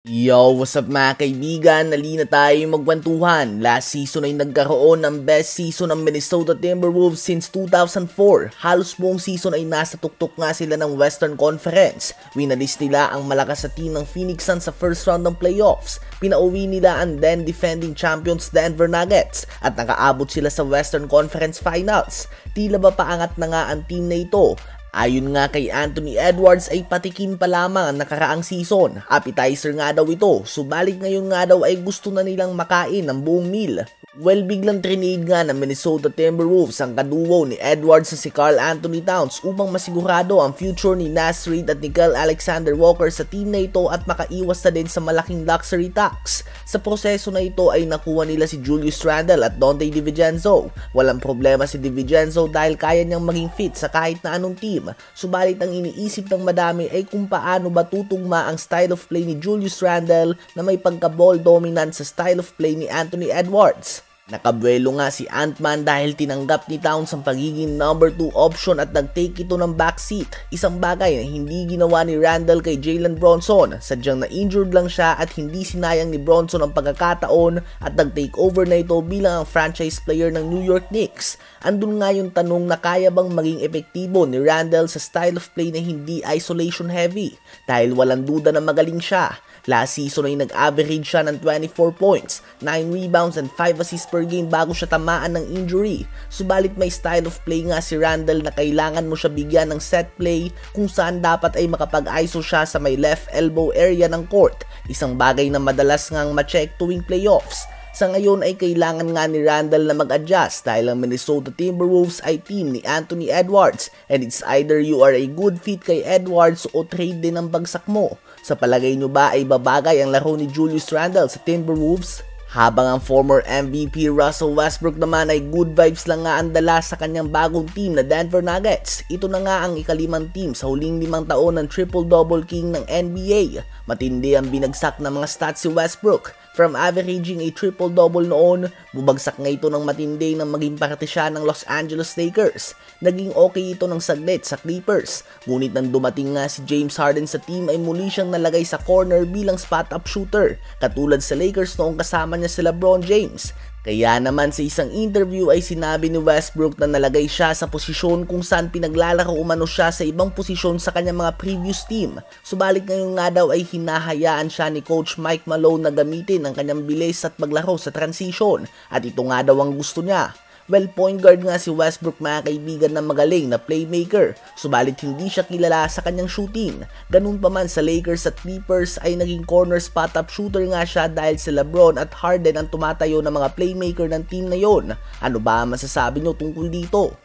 Yo, what's up mga kaibigan? Halina tayo magkwentuhan. Last season ay nagkaroon ng best season ng Minnesota Timberwolves since 2004. Halos buong season ay nasa tuktok nga sila ng Western Conference. Winalis nila ang malakas sa team ng Phoenix Suns sa first round ng playoffs. Pinauwi nila ang then defending champions Denver Nuggets at nakaabot sila sa Western Conference Finals. Tila ba paangat na nga ang team na ito? Ayon nga kay Anthony Edwards ay patikim pa lamang ang nakaraang season. Appetizer nga daw ito, subalit ngayon nga daw ay gusto na nilang makain ng buong meal. Well, biglang trinade nga ng Minnesota Timberwolves ang kaduo ni Edwards sa si Karl Anthony Towns upang masigurado ang future ni Naz Reid at Nickeil Alexander Walker sa team na ito at makaiwas na din sa malaking luxury tax. Sa proseso na ito ay nakuha nila si Julius Randle at Donte DiVincenzo. Walang problema si DiVincenzo dahil kaya niyang maging fit sa kahit na anong team. Subalit ang iniisip ng madami ay kung paano ba tutugma ang style of play ni Julius Randle na may pagka-ball dominant sa style of play ni Anthony Edwards. Nakabuelo nga si Ant-Man dahil tinanggap ni Towns ang pagiging number 2 option at nag-take ito ng backseat. Isang bagay na hindi ginawa ni Randle kay Jalen Bronson. Sadyang na-injured lang siya at hindi sinayang ni Bronson ang pagkakataon at nag-take over na ito bilang ang franchise player ng New York Knicks. Andun nga yung tanong na kaya bang maging epektibo ni Randle sa style of play na hindi isolation heavy dahil walang duda na magaling siya. Last season ay nag-average siya ng 24 points, 9 rebounds and 5 assists per game bago siya tamaan ng injury. Subalit may style of play nga si Randle na kailangan mo siya bigyan ng set play kung saan dapat ay makapag-iso siya sa may left elbow area ng court, isang bagay na madalas ngang ma-check tuwing playoffs. Sa ngayon ay kailangan nga ni Randle na mag-adjust dahil ang Minnesota Timberwolves ay team ni Anthony Edwards and it's either you are a good fit kay Edwards o trade din ang bagsak mo. Sa palagay nyo ba ay babagay ang laro ni Julius Randle sa Timberwolves? Habang ang former MVP Russell Westbrook naman ay good vibes lang nga ang dala sa kanyang bagong team na Denver Nuggets. Ito na nga ang ikalimang team sa huling 5 taon ng triple-double king ng NBA. Matindi ang binagsak ng mga stats si Westbrook. From averaging a triple-double noon, bubagsak nga ito ng matindi nang maging parte siya ng Los Angeles Lakers. Naging okay ito ng saglit sa Clippers. Ngunit nang dumating nga si James Harden sa team ay muli siyang nalagay sa corner bilang spot-up shooter, katulad sa Lakers noong kasama niya si LeBron James. Kaya naman sa isang interview ay sinabi ni Westbrook na nalagay siya sa posisyon kung saan pinaglalaro umano siya sa ibang posisyon sa kanyang mga previous team. Subalit ngayon nga daw ay hinahayaan siya ni Coach Mike Malone na gamitin ang kanyang bilis at maglaro sa transition at ito nga daw ang gusto niya. Well, point guard nga si Westbrook mga kaibigan na magaling na playmaker, subalit hindi siya kilala sa kanyang shooting. Ganun pa man sa Lakers at Clippers ay naging corner spot-up shooter nga siya dahil si LeBron at Harden ang tumatayo ng mga playmaker ng team na yon. Ano ba masasabi nyo tungkol dito?